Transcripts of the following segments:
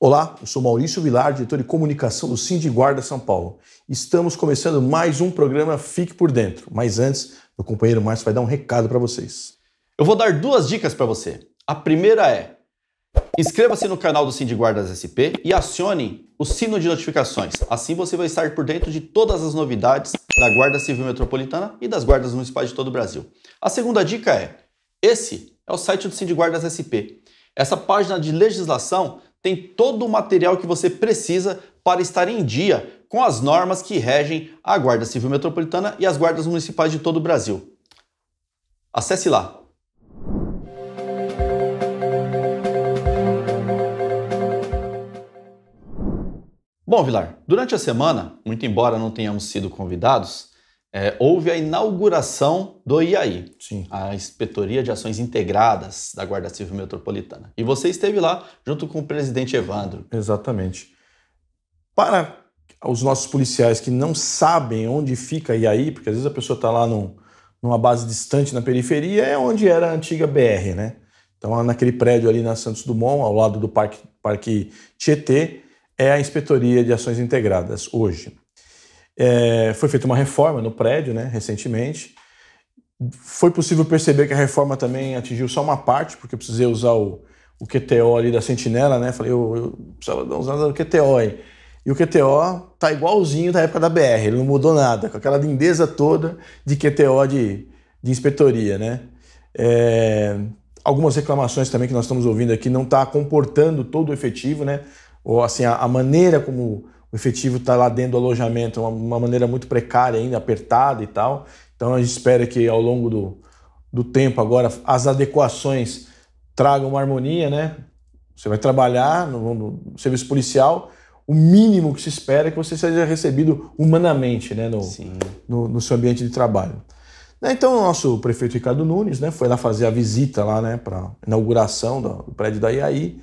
Olá, eu sou Maurício Vilar, diretor de comunicação do Sindiguarda São Paulo. Estamos começando mais um programa Fique por Dentro. Mas antes, meu companheiro Márcio vai dar um recado para vocês. Eu vou dar duas dicas para você. A primeira é: inscreva-se no canal do Sindiguardas SP e acione o sino de notificações. Assim você vai estar por dentro de todas as novidades da Guarda Civil Metropolitana e das guardas municipais de todo o Brasil. A segunda dica é: esse é o site do Sindiguardas SP. Essa página de legislação tem todo o material que você precisa para estar em dia com as normas que regem a Guarda Civil Metropolitana e as guardas municipais de todo o Brasil. Acesse lá. Bom, Vilar, durante a semana, muito embora não tenhamos sido convidados, houve a inauguração do IAI, Sim. A Inspetoria de Ações Integradas da Guarda Civil Metropolitana. E você esteve lá junto com o presidente Evandro. Exatamente. Para os nossos policiais que não sabem onde fica a IAI, porque às vezes a pessoa está lá numa base distante na periferia, é onde era a antiga BR, né? Então, naquele prédio ali na Santos Dumont, ao lado do Parque Tietê, é a Inspetoria de Ações Integradas hoje. Foi feita uma reforma no prédio, né, recentemente. Foi possível perceber que a reforma também atingiu só uma parte, porque eu precisei usar o QTO ali da Sentinela, né? Falei, eu precisava usar o QTO aí. E o QTO tá igualzinho da época da BR, ele não mudou nada, com aquela lindeza toda de QTO de inspetoria, né? Algumas reclamações também que nós estamos ouvindo aqui não está comportando todo o efetivo, né? Ou assim, a maneira como o efetivo está lá dentro do alojamento é uma maneira muito precária ainda, apertada e tal. Então a gente espera que ao longo do tempo agora as adequações tragam uma harmonia, né? Você vai trabalhar no serviço policial, o mínimo que se espera é que você seja recebido humanamente, né? No seu ambiente de trabalho. Então o nosso prefeito Ricardo Nunes, né, foi lá fazer a visita lá, né, para a inauguração do prédio da IAI.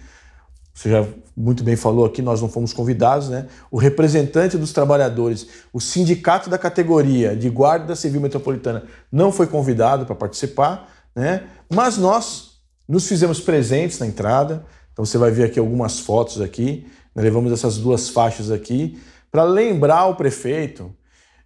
Você já muito bem falou aqui, nós não fomos convidados, né? O representante dos trabalhadores, o sindicato da categoria de Guarda Civil Metropolitana não foi convidado para participar, né? Mas nós nos fizemos presentes na entrada. Então você vai ver aqui algumas fotos aqui. Nós levamos essas duas faixas aqui para lembrar o prefeito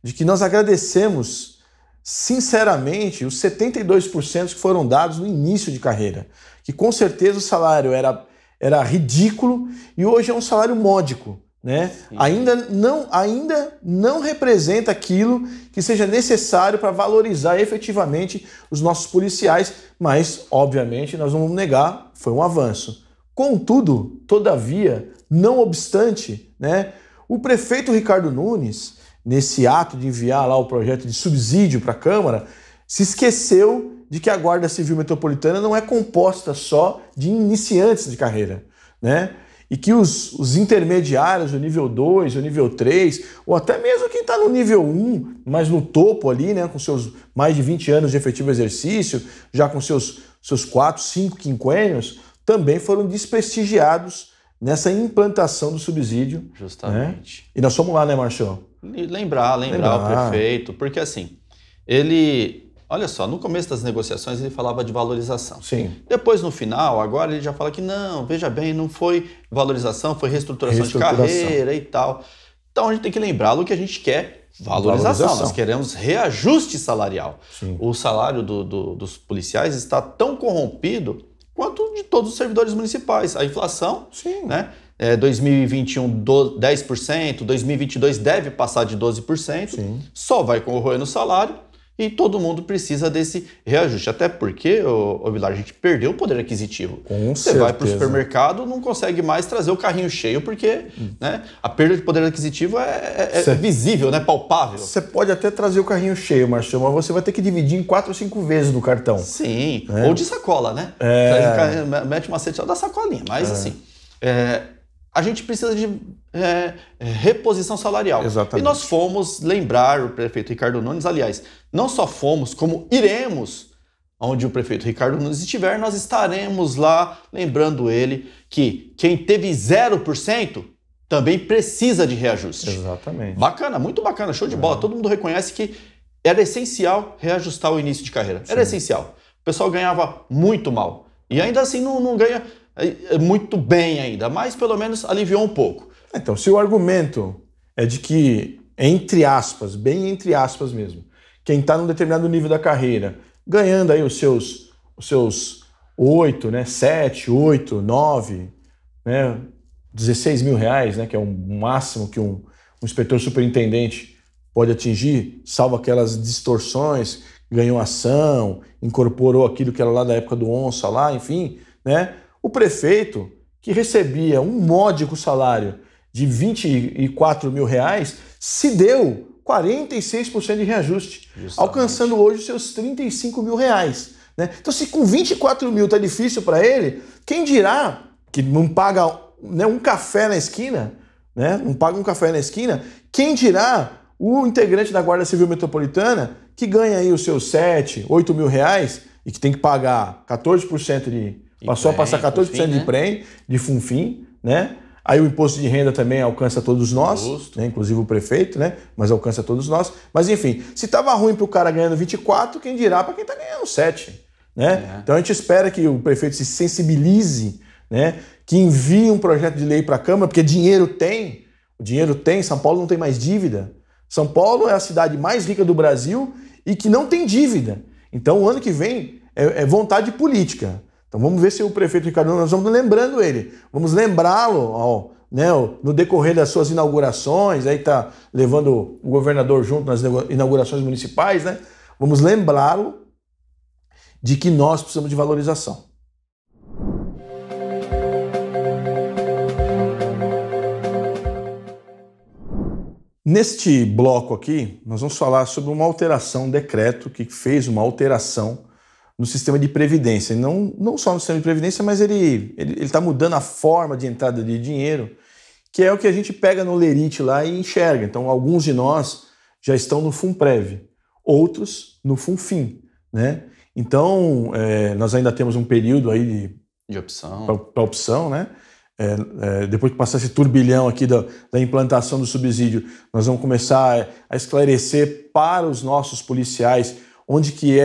de que nós agradecemos sinceramente os 72% que foram dados no início de carreira, que com certeza o salário era ridículo e hoje é um salário módico, né? Ainda não representa aquilo que seja necessário para valorizar efetivamente os nossos policiais, mas, obviamente, nós não vamos negar, foi um avanço. Contudo, todavia, não obstante, né, o prefeito Ricardo Nunes, nesse ato de enviar lá o projeto de subsídio para a Câmara, se esqueceu de que a Guarda Civil Metropolitana não é composta só de iniciantes de carreira, né? E que os intermediários, o nível 2, o nível 3, ou até mesmo quem está no nível 1, mas no topo ali, né, com seus mais de 20 anos de efetivo exercício, já com seus 4, 5 quinquênios, também foram desprestigiados nessa implantação do subsídio. Justamente. Né? E nós fomos lá, né, Marcelo? Lembrar o prefeito, porque assim, olha só, no começo das negociações ele falava de valorização. Sim. Depois, no final, agora ele já fala que não, veja bem, não foi valorização, foi reestruturação de carreira e tal. Então a gente tem que lembrá-lo que a gente quer valorização. Nós queremos reajuste salarial. Sim. O salário dos policiais está tão corrompido quanto de todos os servidores municipais. A inflação, sim, né? 2021, 10%, 2022 deve passar de 12%, sim, só vai corroer no salário e todo mundo precisa desse reajuste. Até porque, Vilar, a gente perdeu o poder aquisitivo. Você vai para o supermercado, não consegue mais trazer o carrinho cheio porque né, a perda de poder aquisitivo é visível, né, palpável. Você pode até trazer o carrinho cheio, Marcelo, mas você vai ter que dividir em 4 ou 5 vezes no cartão. Sim, ou de sacola, né? Mete uma cesta da sacolinha, mas assim... a gente precisa de reposição salarial. Exatamente. E nós fomos lembrar o prefeito Ricardo Nunes, aliás, não só fomos, como iremos, onde o prefeito Ricardo Nunes estiver, nós estaremos lá lembrando ele que quem teve 0% também precisa de reajuste. Exatamente. Bacana, muito bacana, show de bola. Todo mundo reconhece que era essencial reajustar o início de carreira. Era essencial. O pessoal ganhava muito mal. E ainda assim não ganha muito bem ainda, mas pelo menos aliviou um pouco. Então, se o argumento é de que, entre aspas, bem entre aspas mesmo, quem está num determinado nível da carreira, ganhando aí os seus 8, né, 7, 8, 9, né, 16 mil reais, né, que é o máximo que um inspetor superintendente pode atingir, salvo aquelas distorções, ganhou ação, incorporou aquilo que era lá da época do Onça lá, enfim, né? O prefeito, que recebia um módico salário de 24 mil reais, se deu 46% de reajuste, justamente, alcançando hoje os seus 35 mil reais. Né? Então, se com 24 mil tá difícil para ele, quem dirá que não paga, né, um café na esquina, né? Não paga um café na esquina, quem dirá o integrante da Guarda Civil Metropolitana que ganha aí os seus 7, 8 mil reais e que tem que pagar 14% de... Passou a passar 14% FUNFIM, de prêmio, de FUNFIM, né? Aí o imposto de renda também alcança todos nós, né? Inclusive o prefeito, né? Mas alcança todos nós. Mas enfim, se estava ruim para o cara ganhando 24, quem dirá para quem está ganhando 7, né? Então a gente espera que o prefeito se sensibilize, né? Que envie um projeto de lei para a Câmara, porque dinheiro tem, o dinheiro tem, São Paulo não tem mais dívida. São Paulo é a cidade mais rica do Brasil e que não tem dívida. Então o ano que vem é vontade política. Então vamos ver se o prefeito Ricardo, nós vamos lembrando ele, vamos lembrá-lo, né, no decorrer das suas inaugurações, aí tá levando o governador junto nas inaugurações municipais, né? Vamos lembrá-lo de que nós precisamos de valorização. Neste bloco aqui, nós vamos falar sobre uma alteração, um decreto que fez uma alteração no sistema de previdência. Não só no sistema de previdência, mas ele está mudando a forma de entrada de dinheiro, que é o que a gente pega no lerite lá e enxerga. Então, alguns de nós já estão no FUNPREV, outros no FUNFIM, né? Então, nós ainda temos um período aí de opção, para opção, né? Depois que passar esse turbilhão aqui da implantação do subsídio, nós vamos começar a esclarecer para os nossos policiais onde que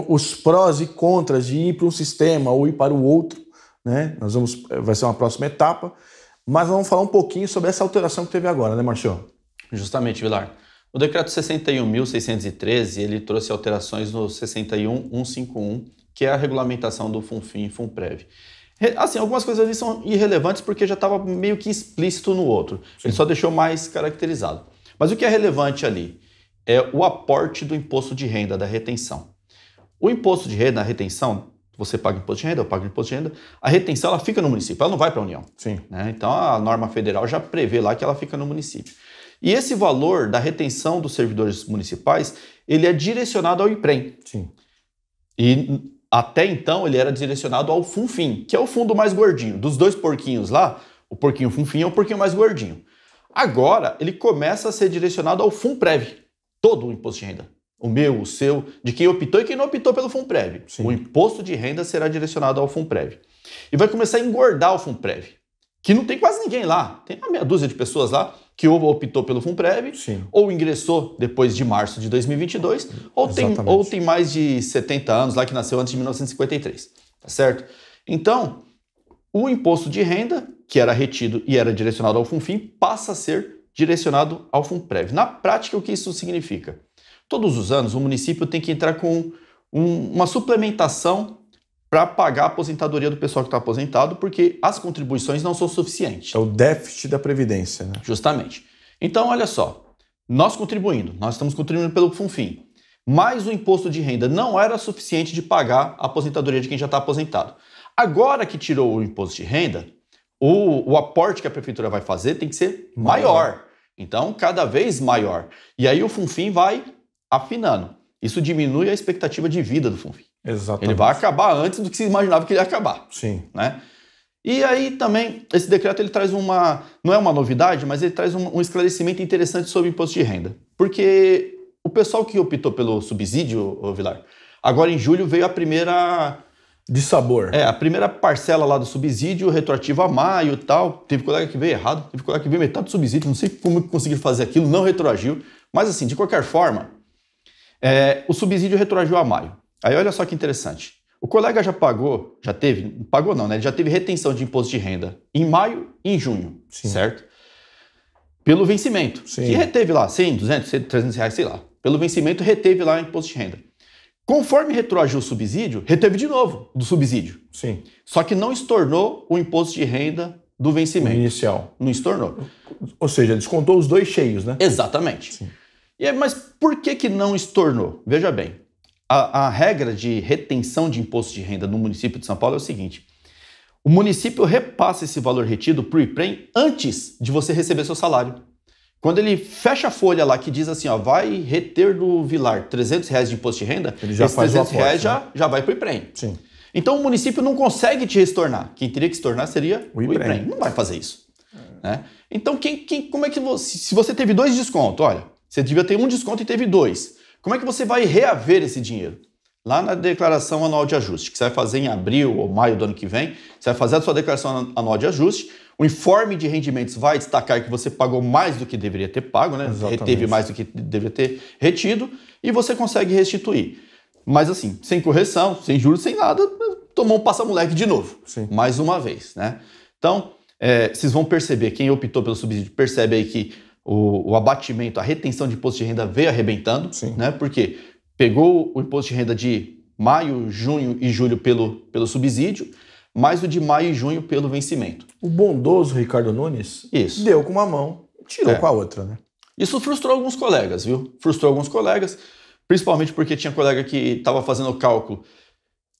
os prós e contras de ir para um sistema ou ir para o outro, né? Vai ser uma próxima etapa, mas vamos falar um pouquinho sobre essa alteração que teve agora, né, Marcio? Justamente, Vilar. O decreto 61.613, ele trouxe alterações no 61.151, que é a regulamentação do FUNFIM e FUNPREV. Assim, algumas coisas ali são irrelevantes porque já estava meio que explícito no outro. Sim. Ele só deixou mais caracterizado. Mas o que é relevante ali é o aporte do imposto de renda, da retenção. O imposto de renda, a retenção, você paga imposto de renda, eu pago imposto de renda, a retenção ela fica no município, ela não vai para a União. Sim. Né? Então a norma federal já prevê lá que ela fica no município. E esse valor da retenção dos servidores municipais, ele é direcionado ao IPREM. Sim. E até então ele era direcionado ao FUNFIM, que é o fundo mais gordinho. Dos dois porquinhos lá, o porquinho FUNFIM é o porquinho mais gordinho. Agora ele começa a ser direcionado ao FUNPREV. Todo o imposto de renda. O meu, o seu, de quem optou e quem não optou pelo FUNPREV. Sim. O imposto de renda será direcionado ao FUNPREV. E vai começar a engordar o FUNPREV, que não tem quase ninguém lá. Tem uma meia dúzia de pessoas lá que ou optou pelo FUNPREV, sim, ou ingressou depois de março de 2022, ou tem mais de 70 anos lá que nasceu antes de 1953. Tá certo? Então, o imposto de renda, que era retido e era direcionado ao FUNFIM, passa a ser direcionado ao FUNPREV. Na prática, o que isso significa? Todos os anos, o município tem que entrar com uma suplementação para pagar a aposentadoria do pessoal que está aposentado, porque as contribuições não são suficientes. É o déficit da Previdência, né? Justamente. Então, olha só, nós estamos contribuindo pelo FUNFIM, mas o imposto de renda não era suficiente de pagar a aposentadoria de quem já está aposentado. Agora que tirou o imposto de renda, o aporte que a prefeitura vai fazer tem que ser maior. Então, cada vez maior. E aí o FUNFIM vai afinando. Isso diminui a expectativa de vida do FUNFIM. Exatamente. Ele vai acabar antes do que se imaginava que ele ia acabar. Sim. Né? E aí também, esse decreto ele traz não é uma novidade, mas ele traz um esclarecimento interessante sobre o imposto de renda. Porque o pessoal que optou pelo subsídio, Vilar, agora em julho veio a primeira... De sabor. A primeira parcela lá do subsídio, retroativo a maio e tal. Teve colega que veio errado, teve colega que veio metade do subsídio, não sei como conseguiram fazer aquilo, não retroagiu. Mas assim, de qualquer forma, o subsídio retroagiu a maio. Aí olha só que interessante. O colega já pagou, pagou não, né? Ele já teve retenção de imposto de renda em maio e em junho, certo? Pelo vencimento, que reteve lá 100, 200, 300 reais, sei lá. Pelo vencimento, reteve lá o imposto de renda. Conforme retroagiu o subsídio, reteve de novo do subsídio. Sim. Só que não estornou o imposto de renda do vencimento. O inicial. Não estornou. Ou seja, descontou os dois cheios, né? Exatamente. Sim. E aí, mas por que não estornou? Veja bem, a regra de retenção de imposto de renda no município de São Paulo é o seguinte: o município repassa esse valor retido para o IPREM antes de você receber seu salário. Quando ele fecha a folha lá que diz assim, ó, vai reter do Vilar 300 reais de imposto de renda, ele já esses faz 300 o aporte, reais né? já vai para o IPREM. Sim. Então o município não consegue te restornar. Quem teria que estornar seria o IPREM. Não vai fazer isso. Né? Então, como é que você... Se você teve 2 descontos, olha, você devia ter um desconto e teve 2. Como é que você vai reaver esse dinheiro? Lá na declaração anual de ajuste, que você vai fazer em abril ou maio do ano que vem, você vai fazer a sua declaração anual de ajuste, o informe de rendimentos vai destacar que você pagou mais do que deveria ter pago, né? Reteve mais do que deveria ter retido, e você consegue restituir. Mas assim, sem correção, sem juros, sem nada, tomou um passa-moleque de novo. Sim. Mais uma vez, né? Então, vocês vão perceber, quem optou pelo subsídio, percebe aí que o abatimento, a retenção de imposto de renda veio arrebentando, né? Porque pegou o imposto de renda de maio, junho e julho pelo subsídio, mais o de maio e junho pelo vencimento. O bondoso Ricardo Nunes deu com uma mão, tirou com a outra, né? Isso frustrou alguns colegas, viu? Frustrou alguns colegas, principalmente porque tinha colega que estava fazendo o cálculo.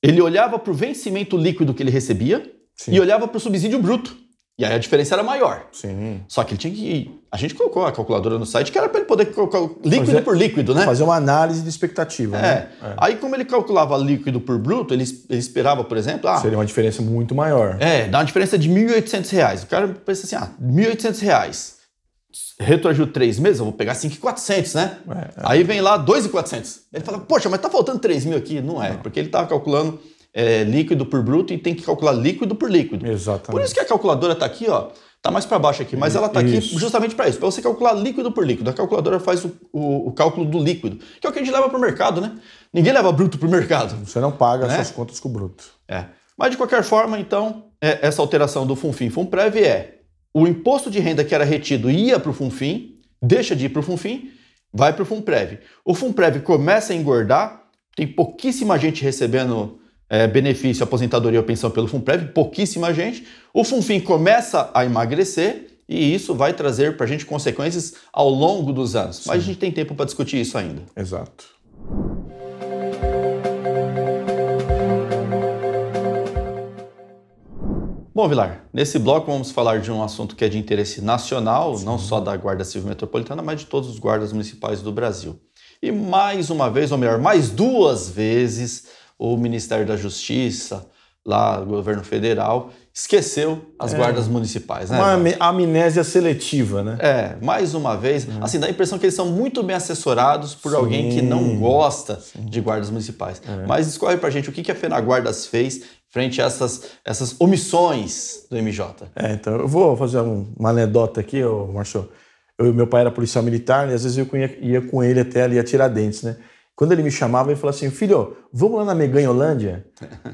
Ele olhava para o vencimento líquido que ele recebia e olhava para o subsídio bruto. E aí a diferença era maior. Sim. Só que ele tinha que... A gente colocou a calculadora no site que era para ele poder colocar líquido por líquido, né? Fazer uma análise de expectativa, né? Aí como ele calculava líquido por bruto, ele esperava, por exemplo... seria uma diferença muito maior. Dá uma diferença de R$ 1.800. O cara pensa assim, R$ 1.800. Retroagiu 3 meses, eu vou pegar 5.400, né? Aí vem lá 2.400. Ele fala, poxa, mas tá faltando 3 mil aqui. Não é, porque ele tava calculando líquido por bruto e tem que calcular líquido por líquido. Exatamente. Por isso que a calculadora tá aqui, ó. Tá mais para baixo aqui, mas ela tá aqui justamente para isso, para você calcular líquido por líquido. A calculadora faz o cálculo do líquido, que é o que a gente leva para o mercado, né? Ninguém leva bruto para o mercado. Você não paga suas contas com o bruto. Mas de qualquer forma, então, essa alteração do FUNFIN FUNPREV o imposto de renda que era retido ia para o FUNFIN, deixa de ir para o FUNFIN, vai para o FUNPREV. O FUNPREV começa a engordar, tem pouquíssima gente recebendo benefício, aposentadoria ou pensão pelo FUNPREV, pouquíssima gente. O FUNFIN começa a emagrecer e isso vai trazer para a gente consequências ao longo dos anos. Sim. Mas a gente tem tempo para discutir isso ainda. Exato. Bom, Vilar, nesse bloco vamos falar de um assunto que é de interesse nacional, não só da Guarda Civil Metropolitana, mas de todos os guardas municipais do Brasil. E mais uma vez, ou melhor, mais 2 vezes, o Ministério da Justiça, lá o governo federal, esqueceu as guardas municipais, né? Uma amnésia seletiva, né? Mais uma vez, assim, dá a impressão que eles são muito bem assessorados por alguém que não gosta de guardas municipais. Mas escolhe pra gente o que a FENAGuardas fez frente a essas omissões do MJ. Então eu vou fazer uma anedota aqui, Marcio. Meu pai era policial militar e às vezes eu ia com ele até ali a Tiradentes, né? Quando ele me chamava, ele falava assim, filho, vamos lá na Meganholândia?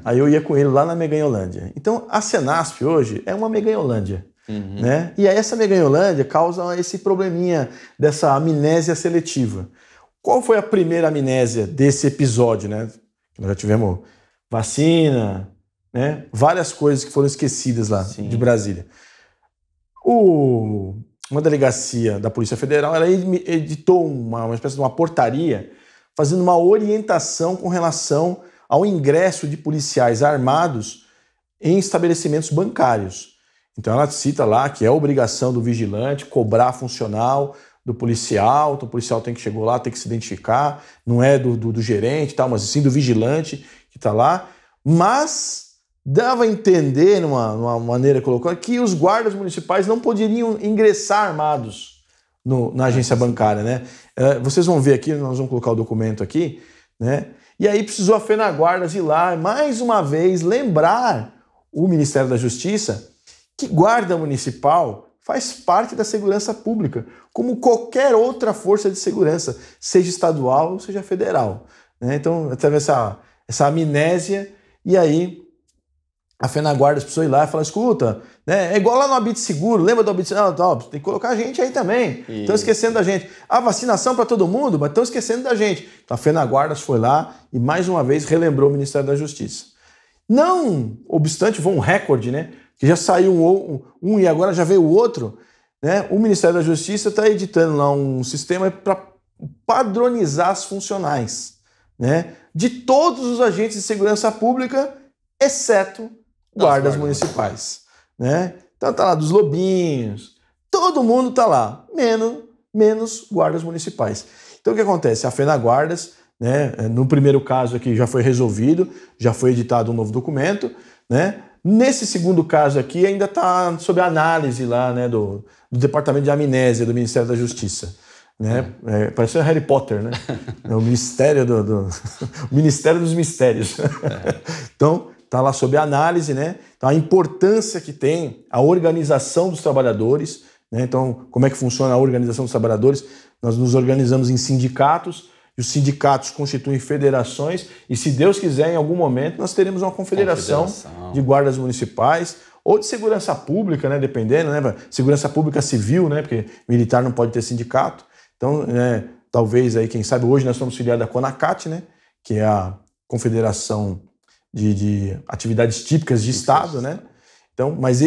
Aí eu ia com ele lá na Meganholândia. Então, a Senasp hoje é uma Meganholândia, né? E aí essa Meganholândia causa esse probleminha dessa amnésia seletiva. Qual foi a primeira amnésia desse episódio, né? Nós já tivemos vacina, né? Várias coisas que foram esquecidas lá de Brasília. Uma delegacia da Polícia Federal, ela editou uma espécie de uma portaria fazendo uma orientação com relação ao ingresso de policiais armados em estabelecimentos bancários. Então ela cita lá que é obrigação do vigilante cobrar funcional do policial, então o policial tem que chegar lá, tem que se identificar, não é do gerente, tal, mas sim do vigilante que está lá, mas dava a entender, numa maneira colocada, que os guardas municipais não poderiam ingressar armados na agência bancária, né? Vocês vão ver aqui, nós vamos colocar o documento aqui, né? E aí precisou a FENAGuardas ir lá, mais uma vez, lembrar o Ministério da Justiça que guarda municipal faz parte da segurança pública, como qualquer outra força de segurança, seja estadual ou seja federal, né? Então, teve essa amnésia E aí a FenaGuardas precisou ir lá e falar, escuta, né, é igual lá no Habite Seguro, lembra do Habite Seguro? Não, tem que colocar a gente aí também, estão esquecendo da gente. A vacinação para todo mundo, mas estão esquecendo da gente. Então a FenaGuardas foi lá e mais uma vez relembrou o Ministério da Justiça. Não obstante, foi um recorde, né, que já saiu um e agora já veio o outro, né, o Ministério da Justiça está editando lá um sistema para padronizar as funcionais, né, de todos os agentes de segurança pública, exceto guardas municipais, né? Então tá lá dos lobinhos, todo mundo tá lá, menos guardas municipais. Então o que acontece? A FenaGuardas, né, no primeiro caso aqui já foi resolvido, já foi editado um novo documento, né? Nesse segundo caso aqui ainda está sob análise lá, né, do Departamento de Amnésia do Ministério da Justiça. Né? Parece o Harry Potter, né? É o Ministério o Ministério dos Mistérios. Então, está lá sob análise, né? Então, a importância que tem a organização dos trabalhadores, né? Então, como é que funciona a organização dos trabalhadores? Nós nos organizamos em sindicatos, e os sindicatos constituem federações, e se Deus quiser, em algum momento, nós teremos uma confederação de guardas municipais, ou de segurança pública, né? Dependendo, né? Segurança pública civil, né? Porque militar não pode ter sindicato. Então, talvez aí, quem sabe, hoje nós somos filiados da CONACAT, né? Que é a Confederação de Atividades Típicas de Estado, né? Então, mas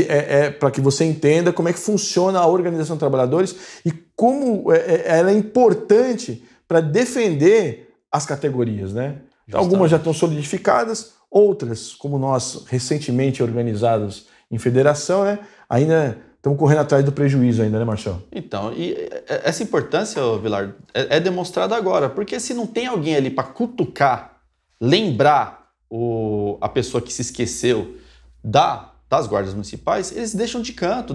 para que você entenda como é que funciona a organização de trabalhadores e como ela é importante para defender as categorias, né? Então, algumas já estão solidificadas, outras, como nós, recentemente organizadas em federação, né? Ainda estamos correndo atrás do prejuízo ainda, né, Marcelo? Então, e essa importância, Vilar, é demonstrada agora, porque se não tem alguém ali para cutucar, lembrar a pessoa que se esqueceu das guardas municipais, eles deixam de canto.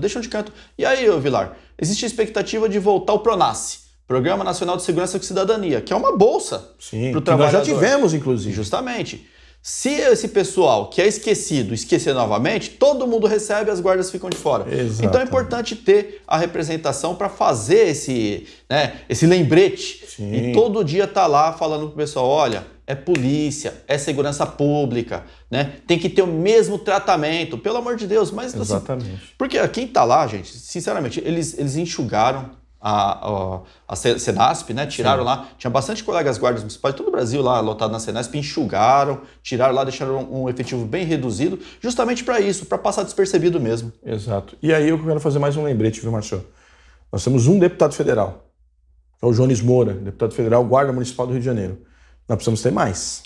E aí, Vilar, existe a expectativa de voltar o PRONASSE, Programa Nacional de Segurança e Cidadania, que é uma bolsa para o trabalhador. Nós já tivemos, inclusive. Justamente. Se esse pessoal que é esquecer novamente, todo mundo recebe, as guardas ficam de fora. Exatamente. Então é importante ter a representação para fazer esse lembrete. Sim. E todo dia tá lá falando pro pessoal, olha, é polícia, é segurança pública, né? Tem que ter o mesmo tratamento, pelo amor de Deus. Mas, exatamente. Assim, porque quem tá lá, gente, sinceramente, eles enxugaram a Senasp, né? Tiraram lá, tinha bastante colegas guardas municipais de todo o Brasil lá lotado na Senasp, enxugaram, tiraram lá, deixaram um efetivo bem reduzido, justamente para isso, para passar despercebido mesmo. Exato. E aí eu quero fazer mais um lembrete, viu, Marcelo? Nós temos um deputado federal, que é o Jones Moura, deputado federal, guarda municipal do Rio de Janeiro. Nós precisamos ter mais.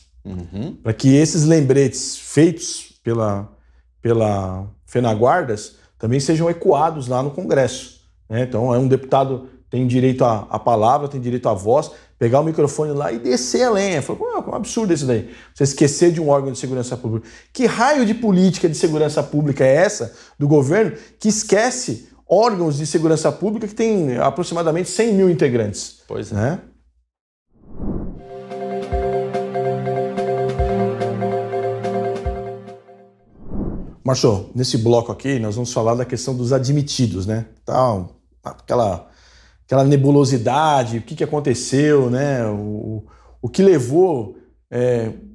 Para que esses lembretes feitos pela FenaGuardas também sejam ecoados lá no Congresso. Então, um deputado tem direito à palavra, tem direito à voz, pegar o microfone lá e descer a lenha. Falar, que um absurdo isso daí. Você esquecer de um órgão de segurança pública. Que raio de política de segurança pública é essa do governo que esquece órgãos de segurança pública que tem aproximadamente 100 mil integrantes? Pois é. Né? Marcelo, nesse bloco aqui nós vamos falar da questão dos admitidos, né? Então, aquela nebulosidade, o que aconteceu, né? O que levou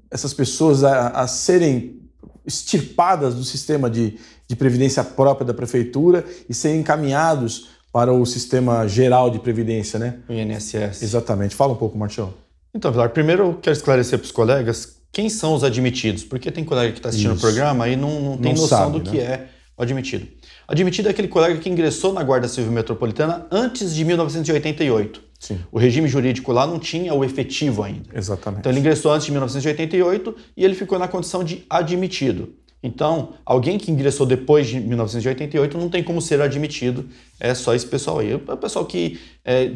essas pessoas a serem extirpadas do sistema de previdência própria da prefeitura e serem encaminhados para o sistema geral de previdência, né? O INSS. Exatamente. Fala um pouco, Marcelo. Então, Vilar, primeiro eu quero esclarecer para os colegas quem são os admitidos, porque tem colega que está assistindo o programa e não tem noção sabe, do que é o admitido. Admitido é aquele colega que ingressou na Guarda Civil Metropolitana antes de 1988. Sim. O regime jurídico lá não tinha o efetivo ainda. Exatamente. Então ele ingressou antes de 1988 e ele ficou na condição de admitido. Então, alguém que ingressou depois de 1988 não tem como ser admitido, é só esse pessoal aí. O pessoal que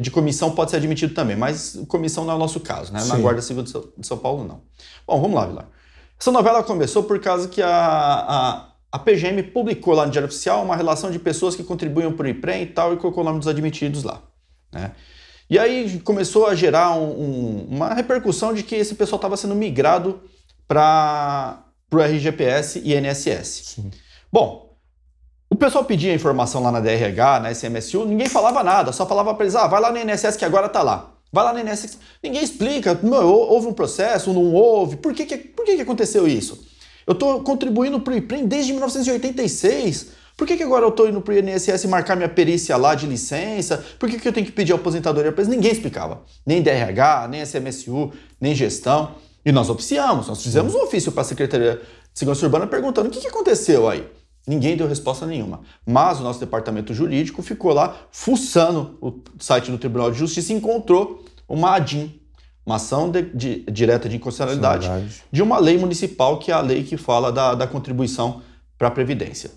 de comissão pode ser admitido também, mas comissão não é o nosso caso, né? Na Guarda Civil de São Paulo, não. Bom, vamos lá, Vilar. Essa novela começou por causa que a PGM publicou lá no Diário Oficial uma relação de pessoas que contribuíam para o IPREM e tal, e colocou o nome dos admitidos lá, né? E aí começou a gerar uma repercussão de que esse pessoal estava sendo migrado para o RGPS e INSS. Sim. Bom, o pessoal pedia informação lá na DRH, na SMSU, ninguém falava nada, só falava para eles, vai lá no INSS que agora tá lá. Vai lá no INSS. Ninguém explica, houve um processo, não houve, por que aconteceu isso? Eu estou contribuindo para o IPREM desde 1986. Por que agora eu estou indo para o INSS marcar minha perícia lá de licença? Por que eu tenho que pedir aposentadoria para eles? Ninguém explicava. Nem DRH, nem SMSU, nem gestão. E nós oficiamos, nós fizemos um ofício para a Secretaria de Segurança Urbana perguntando o que aconteceu aí. Ninguém deu resposta nenhuma. Mas o nosso departamento jurídico ficou lá fuçando o site do Tribunal de Justiça e encontrou uma ADIM, uma ação direta de inconstitucionalidade de uma lei municipal, que é a lei que fala da contribuição para a Previdência.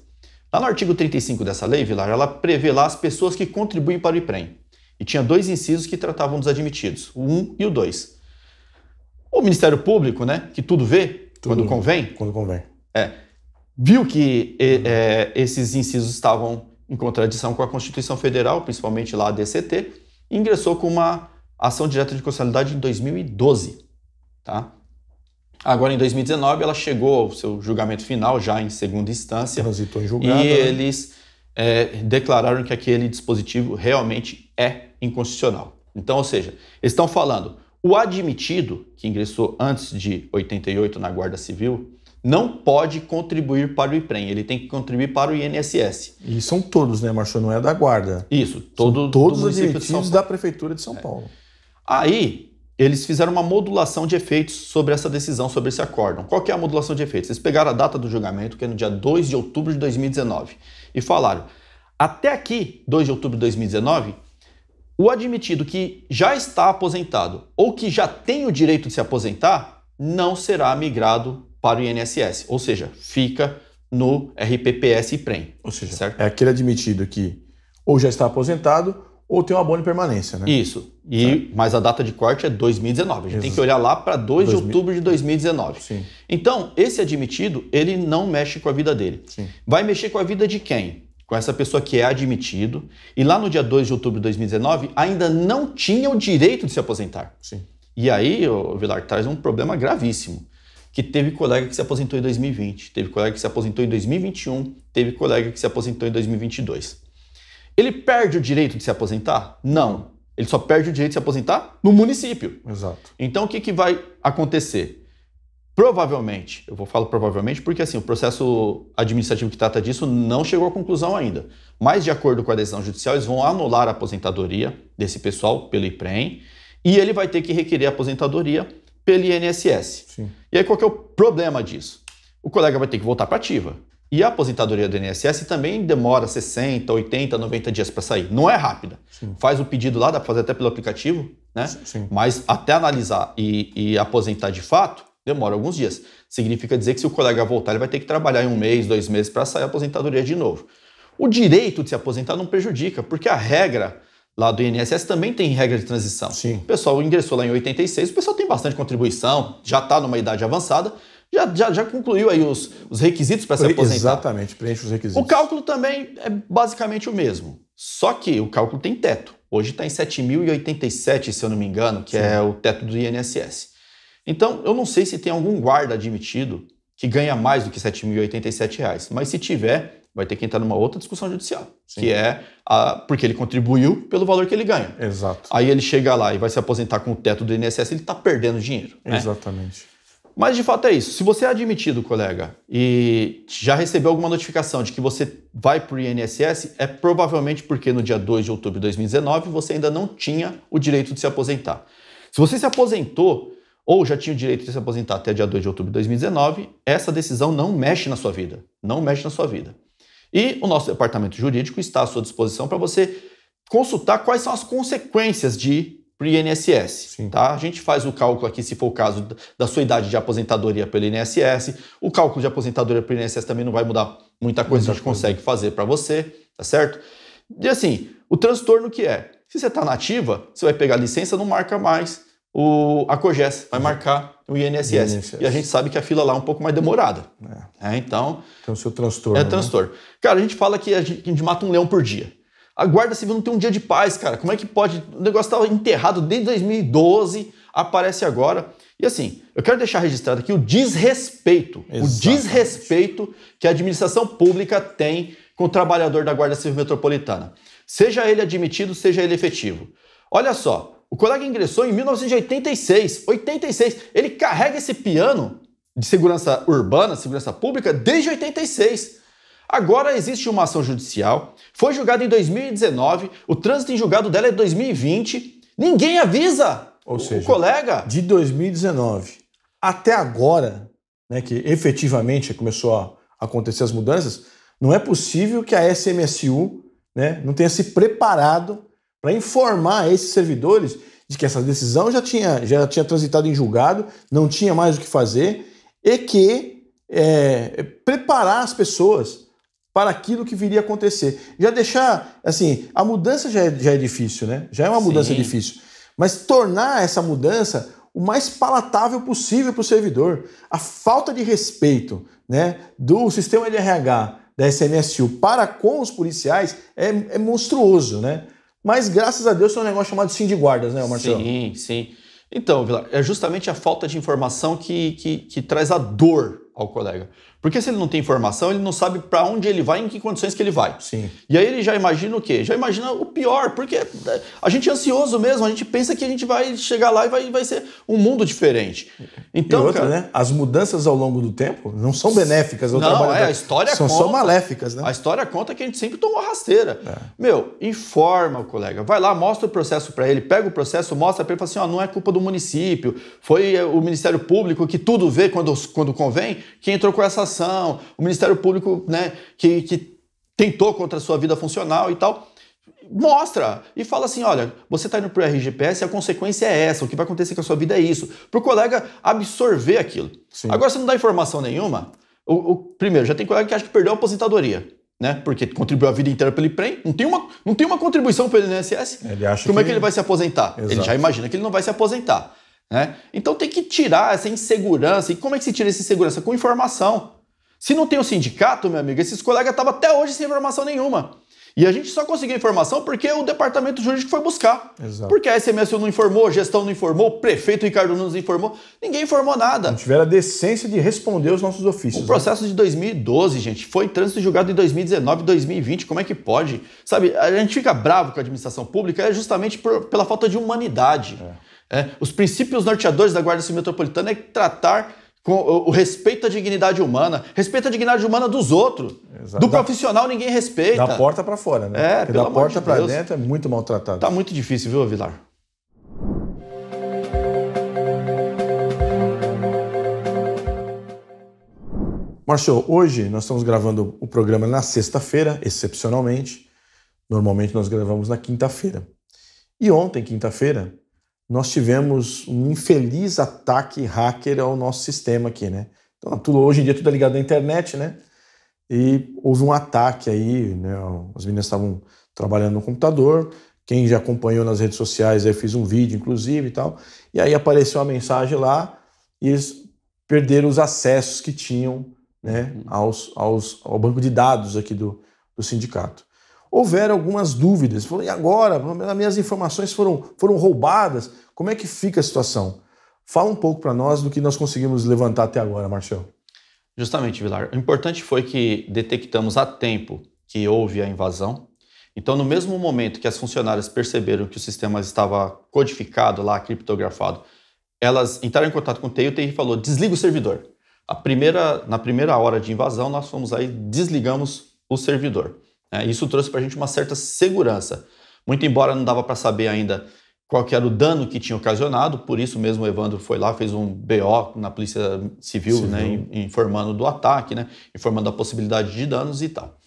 Lá no artigo 35 dessa lei, Vilar, ela prevê lá as pessoas que contribuem para o IPREM. E tinha 2 incisos que tratavam dos admitidos, o 1 e o 2. O Ministério Público, né, que tudo vê, quando convém. Quando convém. Viu que esses incisos estavam em contradição com a Constituição Federal, principalmente lá a DCT, e ingressou com uma ação direta de inconstitucionalidade em 2012. Tá? Agora, em 2019, ela chegou ao seu julgamento final, já em segunda instância. Transitou em julgado. E eles declararam que aquele dispositivo realmente é inconstitucional. Então, ou seja, eles estão falando, o admitido, que ingressou antes de 88 na Guarda Civil, não pode contribuir para o IPREM, ele tem que contribuir para o INSS. E são todos, né, Marcio? Não é da Guarda. Isso, todos os admitidos da Prefeitura de São Paulo. Aí, eles fizeram uma modulação de efeitos sobre essa decisão, sobre esse acórdão. Qual que é a modulação de efeitos? Eles pegaram a data do julgamento, que é no dia 2 de outubro de 2019, e falaram, até aqui, 2 de outubro de 2019, o admitido que já está aposentado ou que já tem o direito de se aposentar não será migrado para o INSS, ou seja, fica no RPPS IPREM. Ou seja, certo? É aquele admitido que ou já está aposentado ou tem um abono de permanência, né? Isso. Mas a data de corte é 2019. A gente tem que olhar lá para 2 de outubro de 2019. Sim. Então, esse admitido, ele não mexe com a vida dele. Sim. Vai mexer com a vida de quem? Com essa pessoa que é admitido e lá no dia 2 de outubro de 2019 ainda não tinha o direito de se aposentar. Sim. E aí, Vilar, traz um problema gravíssimo. Que teve colega que se aposentou em 2020, teve colega que se aposentou em 2021, teve colega que se aposentou em 2022. Ele perde o direito de se aposentar? Não. Ele só perde o direito de se aposentar no município. Exato. Então, o que vai acontecer? Provavelmente, eu vou falar provavelmente porque assim, o processo administrativo que trata disso não chegou à conclusão ainda. Mas, de acordo com a decisão judicial, eles vão anular a aposentadoria desse pessoal pelo IPREM e ele vai ter que requerer a aposentadoria pelo INSS. Sim. E aí, qual que é o problema disso? O colega vai ter que voltar para a ativa. E a aposentadoria do INSS também demora 60, 80, 90 dias para sair. Não é rápida. Sim. Faz o pedido lá, dá para fazer até pelo aplicativo, né? Sim. Mas até analisar e aposentar de fato, demora alguns dias. Significa dizer que se o colega voltar, ele vai ter que trabalhar em 1 mês, 2 meses para sair a aposentadoria de novo. O direito de se aposentar não prejudica, porque a regra lá do INSS também tem regra de transição. Sim. O pessoal ingressou lá em 86, o pessoal tem bastante contribuição, já está numa idade avançada, já concluiu aí os requisitos para se aposentar. Exatamente, preenche os requisitos. O cálculo também é basicamente o mesmo, só que o cálculo tem teto. Hoje está em 7.087, se eu não me engano, que é o teto do INSS. Então, eu não sei se tem algum guarda admitido que ganha mais do que R$ 7.087, mas se tiver, vai ter que entrar numa outra discussão judicial, Sim. que é porque ele contribuiu pelo valor que ele ganha. Exato. Aí ele chega lá e vai se aposentar com o teto do INSS, ele está perdendo dinheiro. Exatamente. Né? Mas de fato é isso. Se você é admitido, colega, e já recebeu alguma notificação de que você vai para o INSS, é provavelmente porque no dia 2 de outubro de 2019 você ainda não tinha o direito de se aposentar. Se você se aposentou ou já tinha o direito de se aposentar até dia 2 de outubro de 2019, essa decisão não mexe na sua vida. Não mexe na sua vida. E o nosso departamento jurídico está à sua disposição para você consultar quais são as consequências de ir para o INSS. Tá? A gente faz o cálculo aqui, se for o caso da sua idade de aposentadoria pelo INSS. O cálculo de aposentadoria pelo INSS também não vai mudar muita coisa, a gente consegue fazer para você, tá certo? E assim, o transtorno que é? Se você está na ativa, você vai pegar a licença, não marca mais a COGES, vai marcar o INSS. E a gente sabe que a fila lá é um pouco mais demorada. Então, tem o seu transtorno. É transtorno. Né? Cara, a gente fala que a gente mata um leão por dia. A Guarda Civil não tem um dia de paz, cara. Como é que pode? O negócio estava enterrado desde 2012, aparece agora. E assim, eu quero deixar registrado aqui o desrespeito. Exatamente. O desrespeito que a administração pública tem com o trabalhador da Guarda Civil Metropolitana. Seja ele admitido, seja ele efetivo. Olha só, o colega ingressou em 1986, 86. Ele carrega esse piano de segurança urbana, segurança pública, desde 86. Agora existe uma ação judicial, foi julgada em 2019, o trânsito em julgado dela é 2020, ninguém avisa Ou seja, o colega. De 2019 até agora, né, que efetivamente começou a acontecer as mudanças, não é possível que a SMSU, né, não tenha se preparado para informar esses servidores de que essa decisão já tinha transitado em julgado, não tinha mais o que fazer e que preparar as pessoas para aquilo que viria a acontecer. Já deixar, assim, a mudança já é difícil, né? Já é uma mudança difícil. Mas tornar essa mudança o mais palatável possível para o servidor. A falta de respeito, né, do sistema de RH, da SMSU para com os policiais é monstruoso, né? Mas graças a Deus tem um negócio chamado Sindiguardas, né, Marcelo? Sim, sim. Então, Vilar, é justamente a falta de informação que traz a dor ao colega. Porque se ele não tem informação, ele não sabe para onde ele vai e em que condições que ele vai. Sim. E aí ele já imagina o quê? Já imagina o pior, porque a gente é ansioso mesmo, a gente pensa que a gente vai chegar lá e vai ser um mundo diferente. Então, e outra, cara, né? As mudanças ao longo do tempo não são benéficas ao trabalhador. A história são conta, só maléficas, né? A história conta que a gente sempre tomou rasteira. Meu, informa o colega, vai lá, mostra o processo para ele, pega o processo, mostra para ele e fala assim, ó, não é culpa do município, foi o Ministério Público que tudo vê quando convém, que entrou com essa ação, o Ministério Público, né, que tentou contra a sua vida funcional e tal. Mostra e fala assim, olha, você está indo para o RGPS e a consequência é essa, o que vai acontecer com a sua vida é isso, para o colega absorver aquilo. Sim. Agora, se não dá informação nenhuma, primeiro, já tem colega que acha que perdeu a aposentadoria, né? Porque contribuiu a vida inteira pelo IPREM, não tem uma contribuição pelo INSS. Como é que ele vai se aposentar? Exato. Ele já imagina que ele não vai se aposentar. Né? Então tem que tirar essa insegurança. E como é que se tira essa insegurança? Com informação. Se não tem o sindicato, meu amigo, esses colegas estavam até hoje sem informação nenhuma. E a gente só conseguiu informação porque o departamento jurídico foi buscar. Exato. Porque a SMSU não informou, a gestão não informou, o prefeito Ricardo Nunes informou, ninguém informou nada. Não tiveram a decência de responder os nossos ofícios. O processo de 2012, gente, foi trânsito julgado em 2019, 2020, como é que pode? Sabe, a gente fica bravo com a administração pública justamente pela falta de humanidade. Os princípios norteadores da Guarda Civil Metropolitana é tratar com o respeito à dignidade humana, respeito à dignidade humana dos outros. Exato. Do profissional ninguém respeita. Da porta para fora, né? Porque da porta para dentro é muito maltratado. Tá muito difícil, viu, Vilar? Marcelo, hoje nós estamos gravando o programa na sexta-feira, excepcionalmente. Normalmente nós gravamos na quinta-feira. E ontem, quinta-feira, nós tivemos um infeliz ataque hacker ao nosso sistema aqui, né? Então, hoje em dia tudo é ligado à internet, né? E houve um ataque aí, né? As meninas estavam trabalhando no computador, quem já acompanhou nas redes sociais, eu fiz um vídeo, inclusive, e tal, e aí apareceu a mensagem lá e eles perderam os acessos que tinham, né, ao banco de dados aqui do sindicato. Houveram algumas dúvidas. E agora? As minhas informações foram roubadas. Como é que fica a situação? Fala um pouco para nós do que nós conseguimos levantar até agora, Marcelo. Justamente, Vilar. O importante foi que detectamos a tempo que houve a invasão. Então, no mesmo momento que as funcionárias perceberam que o sistema estava codificado lá, criptografado, elas entraram em contato com o TI e o TI falou, desliga o servidor. Na primeira hora de invasão, nós fomos aí, desligamos o servidor. Isso trouxe para a gente uma certa segurança. Muito embora não dava para saber ainda qual que era o dano que tinha ocasionado, por isso mesmo o Evandro foi lá, fez um BO na Polícia Civil. Né, informando do ataque, né, informando da possibilidade de danos e tal.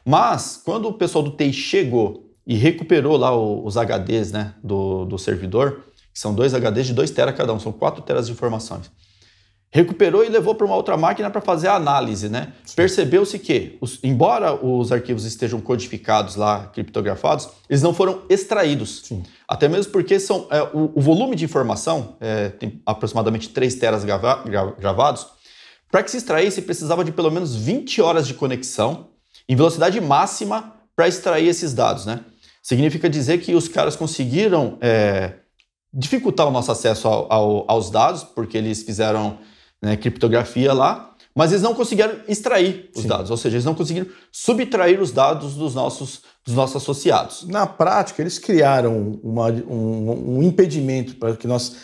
Mas, quando o pessoal do TI chegou e recuperou lá os HDs, né, do servidor, que são 2 HDs de 2 TB cada um, são 4 TB de informações, recuperou e levou para uma outra máquina para fazer a análise, né? Percebeu-se que, embora os arquivos estejam codificados lá, criptografados, eles não foram extraídos. Sim. Até mesmo porque o volume de informação, tem aproximadamente 3 teras gravados, para que se extraísse precisava de pelo menos 20 horas de conexão em velocidade máxima para extrair esses dados, né? Significa dizer que os caras conseguiram dificultar o nosso acesso aos dados, porque eles fizeram criptografia lá, mas eles não conseguiram extrair os dados, ou seja, eles não conseguiram subtrair os dados dos nossos associados. Na prática, eles criaram um impedimento para que nós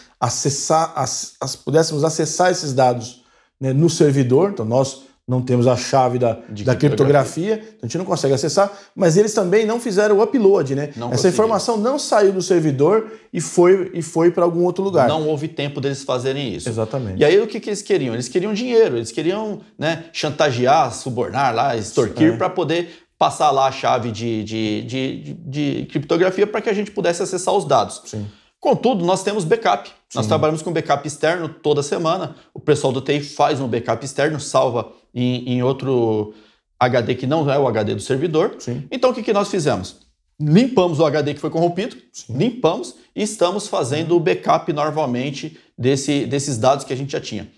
pudéssemos acessar esses dados né, no servidor, então nós não temos a chave da criptografia, então a gente não consegue acessar, mas eles também não fizeram o upload, né? Essa informação não saiu do servidor e foi para algum outro lugar. Não houve tempo deles fazerem isso. Exatamente. E aí o que eles queriam? Eles queriam dinheiro, eles queriam, né, chantagear, subornar lá, extorquir para poder passar lá a chave de criptografia para que a gente pudesse acessar os dados. Sim. Contudo, nós temos backup. Nós trabalhamos com backup externo toda semana. O pessoal do TI faz um backup externo, salva em outro HD que não é o HD do servidor. Sim. Então, o que nós fizemos? Limpamos o HD que foi corrompido, limpamos e estamos fazendo o backup novamente desses dados que a gente já tinha.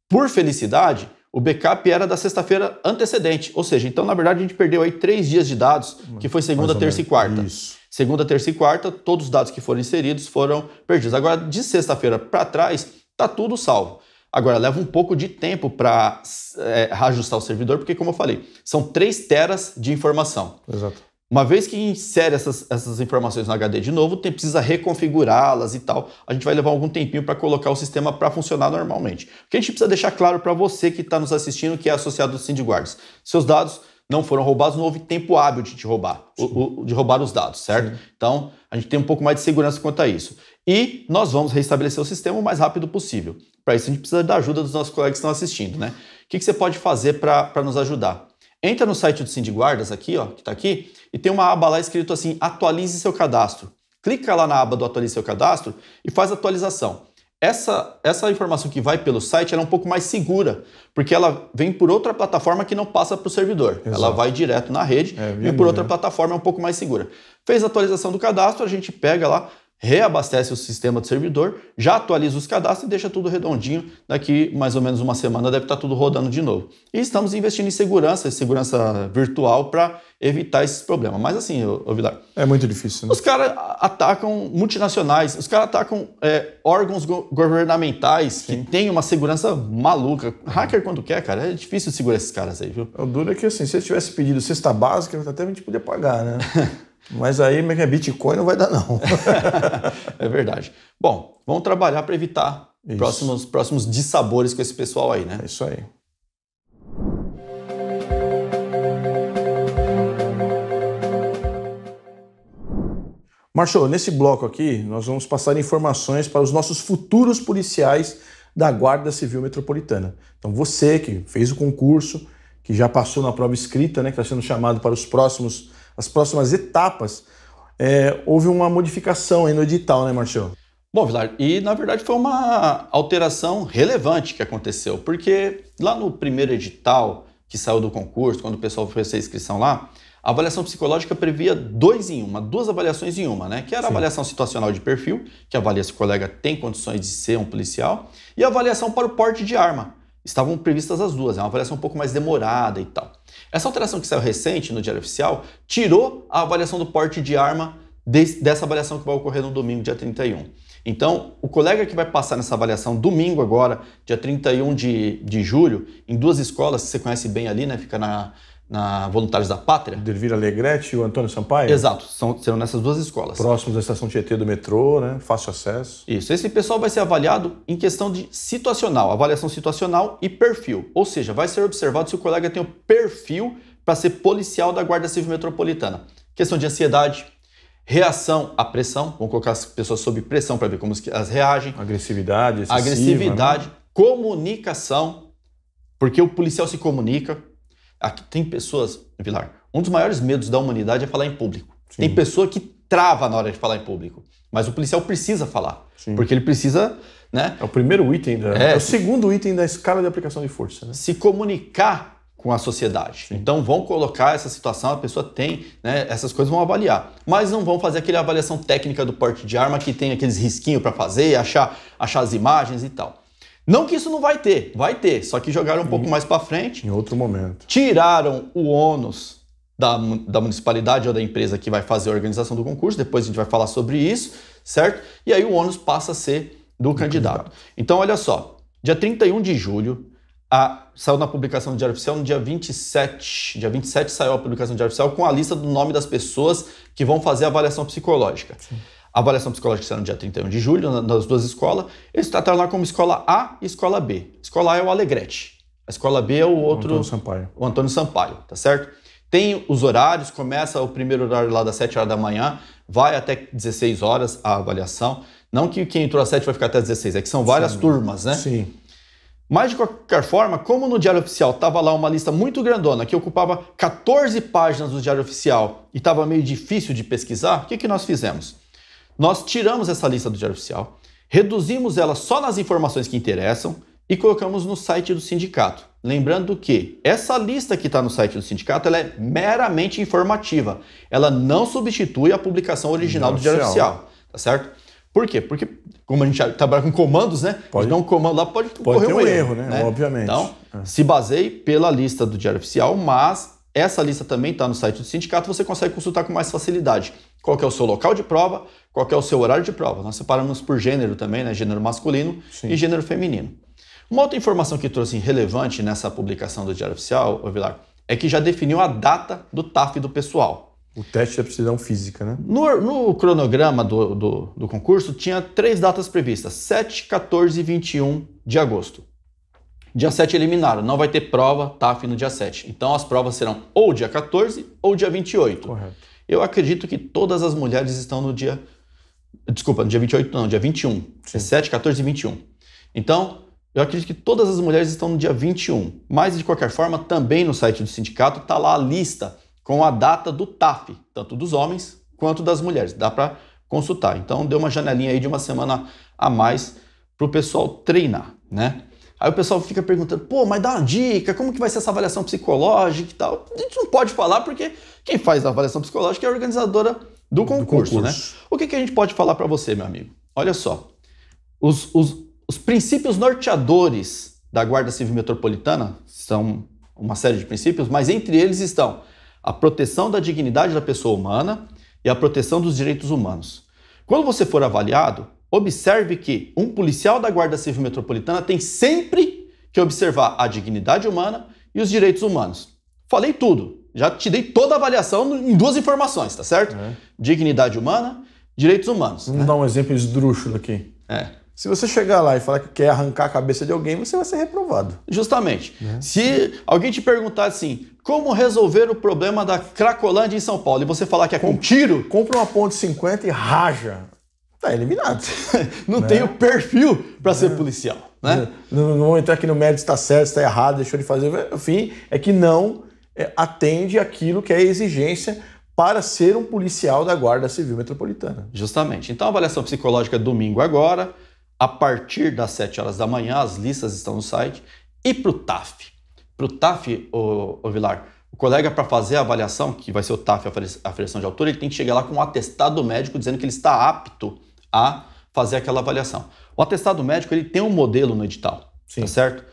Por felicidade, o backup era da sexta-feira antecedente. Ou seja, então, na verdade, a gente perdeu aí 3 dias de dados, que foi segunda, terça e quarta. Isso. Segunda, terça e quarta, todos os dados que foram inseridos foram perdidos. Agora, de sexta-feira para trás, está tudo salvo. Agora, leva um pouco de tempo para reajustar o servidor, porque, como eu falei, são 3 teras de informação. Exato. Uma vez que insere essas informações no HD de novo, precisa reconfigurá-las e tal. A gente vai levar algum tempinho para colocar o sistema para funcionar normalmente. O que a gente precisa deixar claro para você que está nos assistindo, que é associado ao SindGuardas. Seus dados não foram roubados, não houve tempo hábil de te roubar, de roubar os dados, certo? Sim. Então, a gente tem um pouco mais de segurança quanto a isso. E nós vamos restabelecer o sistema o mais rápido possível. Para isso, a gente precisa da ajuda dos nossos colegas que estão assistindo, né? O que você pode fazer para nos ajudar? Entra no site do SindGuardas aqui, ó, que está aqui, e tem uma aba lá escrito assim, atualize seu cadastro. Clica lá na aba do atualize seu cadastro e faz a atualização. Essa informação que vai pelo site ela é um pouco mais segura, porque ela vem por outra plataforma que não passa para o servidor. Exato. Ela vai direto na rede e por outra plataforma é um pouco mais segura. Fez a atualização do cadastro, a gente pega lá, reabastece o sistema do servidor, já atualiza os cadastros e deixa tudo redondinho. Daqui mais ou menos uma semana deve estar tudo rodando de novo. E estamos investindo em segurança virtual para evitar esses problemas. Mas assim, Vilar... É muito difícil, né? Os caras atacam multinacionais, os caras atacam órgãos governamentais que têm uma segurança maluca. Hacker quando quer, cara, é difícil segurar esses caras aí, viu? O duro é que assim, se eles tivessem pedido cesta básica, até a gente podia pagar, né? Mas aí, Bitcoin não vai dar, não. É verdade. Bom, vamos trabalhar para evitar próximos dissabores com esse pessoal aí, né? É isso aí. Marshall, nesse bloco aqui, nós vamos passar informações para os nossos futuros policiais da Guarda Civil Metropolitana. Então, você que fez o concurso, que já passou na prova escrita, né, que está sendo chamado para as próximas etapas, houve uma modificação aí no edital, né, Marshall? Bom, Vilar, e na verdade foi uma alteração relevante que aconteceu, porque lá no primeiro edital que saiu do concurso, quando o pessoal fez a inscrição lá, a avaliação psicológica previa 2 em 1, 2 avaliações em uma, né? Que era a avaliação situacional de perfil, que avalia se o colega tem condições de ser um policial, e a avaliação para o porte de arma. Estavam previstas as duas, é uma avaliação um pouco mais demorada e tal. Essa alteração que saiu recente no Diário Oficial tirou a avaliação do porte de arma dessa avaliação que vai ocorrer no domingo, dia 31. Então, o colega que vai passar nessa avaliação domingo agora, dia 31 de julho, em 2 escolas que você conhece bem ali, né? Fica na Voluntários da Pátria. Delvira Alegrete e o Antônio Sampaio? Exato, serão nessas 2 escolas. Próximos da estação Tietê do metrô, né? Fácil acesso. Isso, esse pessoal vai ser avaliado em questão de situacional, avaliação situacional e perfil. Ou seja, vai ser observado se o colega tem o perfil para ser policial da Guarda Civil Metropolitana. Questão de ansiedade, reação à pressão, vamos colocar as pessoas sob pressão para ver como elas reagem. Agressividade excessiva, né? Comunicação, porque o policial se comunica. Aqui tem pessoas, Vilar, um dos maiores medos da humanidade é falar em público. Sim. Tem pessoa que trava na hora de falar em público, mas o policial precisa falar, porque ele precisa, né? É o primeiro item, é o segundo item da escala de aplicação de força, né? Se comunicar com a sociedade. Sim. Então vão colocar essa situação, a pessoa tem, né? Essas coisas vão avaliar, mas não vão fazer aquela avaliação técnica do porte de arma que tem aqueles risquinhos para fazer, achar as imagens e tal. Não que isso não vai ter, só que jogaram um pouco mais para frente. Em outro momento. Tiraram o ônus da municipalidade ou da empresa que vai fazer a organização do concurso, depois a gente vai falar sobre isso, certo? E aí o ônus passa a ser do candidato. Então, olha só, dia 31 de julho, saiu na publicação do Diário Oficial, no dia 27. Dia 27 saiu a publicação do Diário Oficial com a lista do nome das pessoas que vão fazer a avaliação psicológica. Sim. A avaliação psicológica será no dia 31 de julho, nas duas escolas. Eles trataram lá como escola A e escola B. Escola A é o Alegrete. A escola B é o outro... Antônio Sampaio. O Antônio Sampaio, tá certo? Tem os horários, começa o primeiro horário lá das 7 horas da manhã, vai até 16 horas a avaliação. Não que quem entrou às 7 vai ficar até 16, é que são várias turmas, né? Sim. Mas, de qualquer forma, como no Diário Oficial estava lá uma lista muito grandona, que ocupava 14 páginas do Diário Oficial e estava meio difícil de pesquisar, o que nós fizemos? Nós tiramos essa lista do Diário Oficial, reduzimos ela só nas informações que interessam e colocamos no site do sindicato. Lembrando que essa lista que está no site do sindicato ela é meramente informativa. Ela não substitui a publicação original do Diário Oficial, tá certo? Por quê? Porque, como a gente trabalha com comandos, né? Pode dar um comando lá, pode ocorrer ter um erro, né? Obviamente. Então, se baseie pela lista do Diário Oficial, mas essa lista também está no site do sindicato, você consegue consultar com mais facilidade. Qual que é o seu local de prova, qual que é o seu horário de prova. Nós separamos por gênero também, né? Gênero masculino e gênero feminino. Uma outra informação que trouxe relevante nessa publicação do Diário Oficial, Vilar, é que já definiu a data do TAF do pessoal. O teste de aptidão física, né? No cronograma do concurso, tinha 3 datas previstas, 7, 14 e 21 de agosto. Dia 7 eliminaram, não vai ter prova TAF no dia 7. Então as provas serão ou dia 14 ou dia 28. Correto. Eu acredito que todas as mulheres estão no dia... Desculpa, no dia 28 não, dia 21. É 7, 14 e 21. Então, eu acredito que todas as mulheres estão no dia 21. Mas, de qualquer forma, também no site do sindicato está lá a lista com a data do TAF, tanto dos homens quanto das mulheres. Dá para consultar. Então, deu uma janelinha aí de uma semana a mais para o pessoal treinar, né? Aí o pessoal fica perguntando, pô, mas dá uma dica, como que vai ser essa avaliação psicológica e tal? A gente não pode falar porque quem faz a avaliação psicológica é a organizadora do concurso, né? O que a gente pode falar para você, meu amigo? Olha só, os princípios norteadores da Guarda Civil Metropolitana são uma série de princípios, mas entre eles estão a proteção da dignidade da pessoa humana e a proteção dos direitos humanos. Quando você for avaliado, observe que um policial da Guarda Civil Metropolitana tem sempre que observar a dignidade humana e os direitos humanos. Falei tudo, já te dei toda a avaliação em 2 informações, tá certo? Dignidade humana, direitos humanos. Vamos dar um exemplo esdrúxulo aqui. Se você chegar lá e falar que quer arrancar a cabeça de alguém, você vai ser reprovado. Justamente. Se alguém te perguntar assim, como resolver o problema da Cracolândia em São Paulo, e você falar que é com tiro... Compra uma ponte 50 e raja. Tá eliminado. Não tem o perfil para ser policial. Né? Não vou entrar aqui no mérito se está certo, se está errado, deixou de fazer. Enfim, é que não atende aquilo que é a exigência para ser um policial da Guarda Civil Metropolitana. Justamente. Então, a avaliação psicológica é domingo agora, a partir das 7 horas da manhã, as listas estão no site. E para o TAF? Para o TAF, ô Vilar, o colega, para fazer a avaliação, que vai ser o TAF, a aferição de altura, ele tem que chegar lá com um atestado médico dizendo que ele está apto a fazer aquela avaliação. O atestado médico, ele tem um modelo no edital, tá certo?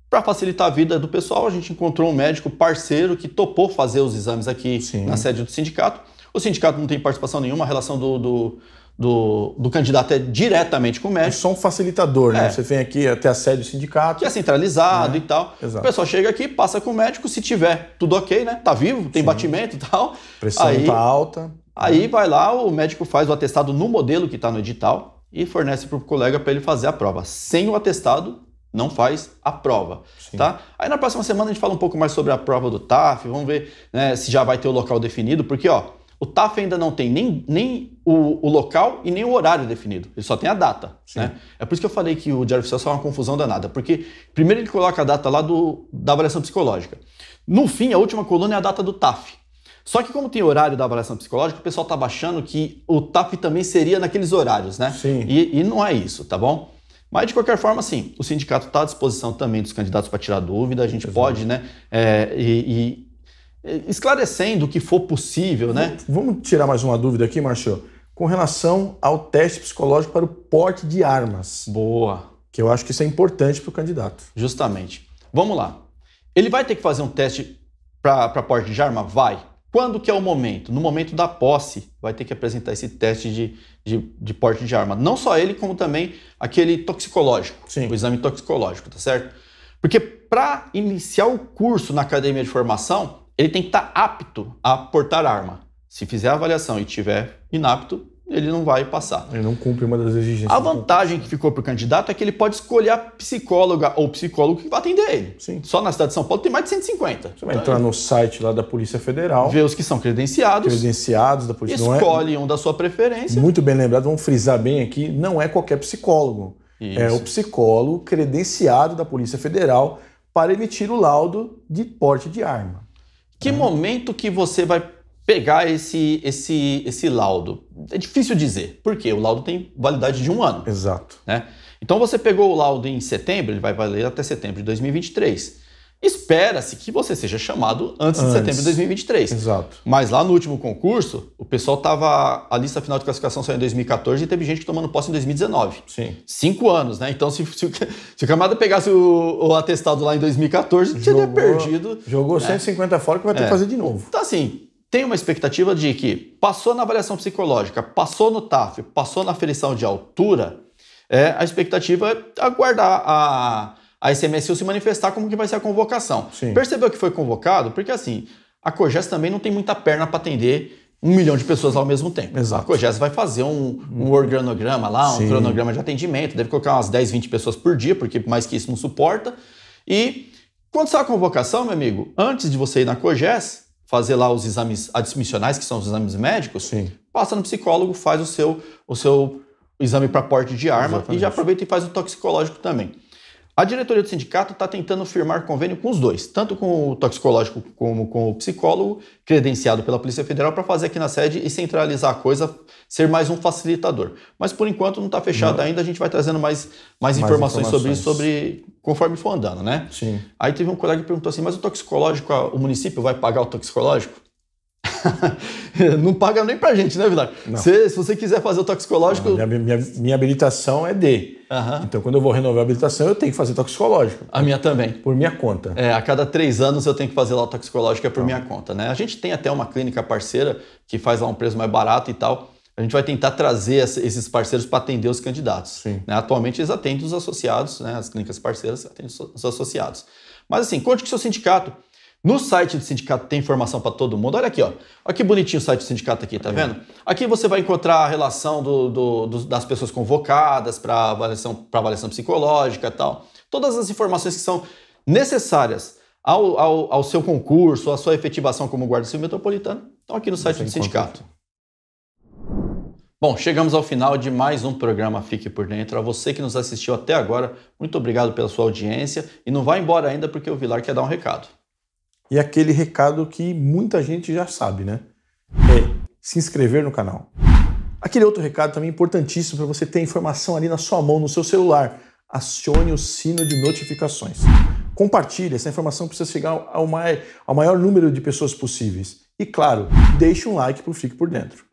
Para facilitar a vida do pessoal, a gente encontrou um médico parceiro que topou fazer os exames aqui na sede do sindicato. O sindicato não tem participação nenhuma, a relação do candidato é diretamente com o médico. É só um facilitador, né? Você vem aqui até a sede do sindicato. Que é centralizado e tal. Exato. O pessoal chega aqui, passa com o médico, se tiver tudo ok, né? Tá vivo, tem batimento e tal. Pressão tá alta. Aí vai lá, o médico faz o atestado no modelo que está no edital e fornece para o colega para ele fazer a prova. Sem o atestado, não faz a prova, tá? Aí na próxima semana a gente fala um pouco mais sobre a prova do TAF, vamos ver, né, se já vai ter o local definido, porque ó, o TAF ainda não tem nem o local e nem o horário definido, ele só tem a data, né? É por isso que eu falei que o Diário Oficial é uma confusão danada, porque primeiro ele coloca a data lá da avaliação psicológica, no fim a última coluna é a data do TAF. Só que como tem horário da avaliação psicológica, o pessoal tá achando que o TAF também seria naqueles horários, né? E não é isso, tá bom? Mas, de qualquer forma, sim, o sindicato está à disposição também dos candidatos para tirar dúvida, a gente pode, né, esclarecendo o que for possível, né? Vamos tirar mais uma dúvida aqui, Márcio, com relação ao teste psicológico para o porte de armas. Boa. Que eu acho que isso é importante para o candidato. Justamente. Vamos lá. Ele vai ter que fazer um teste para porte de arma? Vai. Quando que é o momento? No momento da posse, vai ter que apresentar esse teste de porte de arma. Não só ele, como também aquele toxicológico, o exame toxicológico, tá certo? Porque para iniciar o curso na academia de formação, ele tem que estar apto a portar arma. Se fizer a avaliação e estiver inapto, ele não vai passar. Ele não cumpre uma das exigências. A vantagem que ficou para o candidato é que ele pode escolher a psicóloga ou psicólogo que vai atender ele. Sim. Só na cidade de São Paulo tem mais de 150. Você vai entrar no site lá da Polícia Federal. Ver os que são credenciados. Da Polícia. Escolhe um da sua preferência. Muito bem lembrado, vamos frisar bem aqui, não é qualquer psicólogo. Isso. É o psicólogo credenciado da Polícia Federal para emitir o laudo de porte de arma. Que momento que você vai pegar esse laudo? É difícil dizer, porque o laudo tem validade de 1 ano. Exato. Né? Então você pegou o laudo em setembro, ele vai valer até setembro de 2023. Espera-se que você seja chamado antes de setembro de 2023. Exato. Mas lá no último concurso, o pessoal tava... A lista final de classificação saiu em 2014 e teve gente tomando posse em 2019. Sim. 5 anos, né? Então, se o camarada pegasse o atestado lá em 2014, teria perdido. Jogou 150 fora que vai ter que fazer de novo. Então, assim, tem uma expectativa de que passou na avaliação psicológica, passou no TAF, passou na aferição de altura, a expectativa é aguardar a ICMSU se manifestar como que vai ser a convocação. Sim. Percebeu que foi convocado? Porque assim, a COGES também não tem muita perna para atender 1 milhão de pessoas ao mesmo tempo. Exato. A COGES vai fazer um organograma lá, um cronograma de atendimento, deve colocar umas 10, 20 pessoas por dia, porque mais que isso não suporta. E quando sai a convocação, meu amigo, antes de você ir na COGES, fazer lá os exames admissionais, que são os exames médicos, passa no psicólogo, faz o seu exame para porte de arma. Exatamente. E já aproveita e faz o toxicológico também. A diretoria do sindicato está tentando firmar convênio com os dois, tanto com o toxicológico como com o psicólogo, credenciado pela Polícia Federal, para fazer aqui na sede e centralizar a coisa, ser mais um facilitador. Mas por enquanto não está fechado ainda, a gente vai trazendo mais informações sobre isso, conforme for andando, né? Sim. Aí teve um colega que perguntou assim, mas o toxicológico, o município vai pagar o toxicológico? Não paga nem pra gente, né, Vilar? Se você quiser fazer o toxicológico... Minha habilitação é D. Então, quando eu vou renovar a habilitação, eu tenho que fazer toxicológico. A minha também. Por minha conta. A cada 3 anos eu tenho que fazer lá o toxicológico, por minha conta, né? A gente tem até uma clínica parceira que faz lá um preço mais barato e tal. A gente vai tentar trazer esses parceiros para atender os candidatos. Sim. Né? Atualmente eles atendem os associados, né? As clínicas parceiras atendem os associados. Mas assim, conte com o seu sindicato. No site do sindicato tem informação para todo mundo. Olha aqui, ó. Olha que bonitinho o site do sindicato aqui, tá vendo? Aqui você vai encontrar a relação das pessoas convocadas para avaliação psicológica e tal. Todas as informações que são necessárias ao seu concurso, à sua efetivação como guarda civil metropolitano, estão aqui no site do sindicato. Bom, chegamos ao final de mais um programa Fique por Dentro. A você que nos assistiu até agora, muito obrigado pela sua audiência. E não vai embora ainda porque o Vilar quer dar um recado. E aquele recado que muita gente já sabe, né? Se inscrever no canal. Aquele outro recado também importantíssimo para você ter informação ali na sua mão, no seu celular. Acione o sino de notificações. Compartilhe, essa informação precisa chegar ao maior número de pessoas possíveis. E claro, deixe um like para o Fique por Dentro.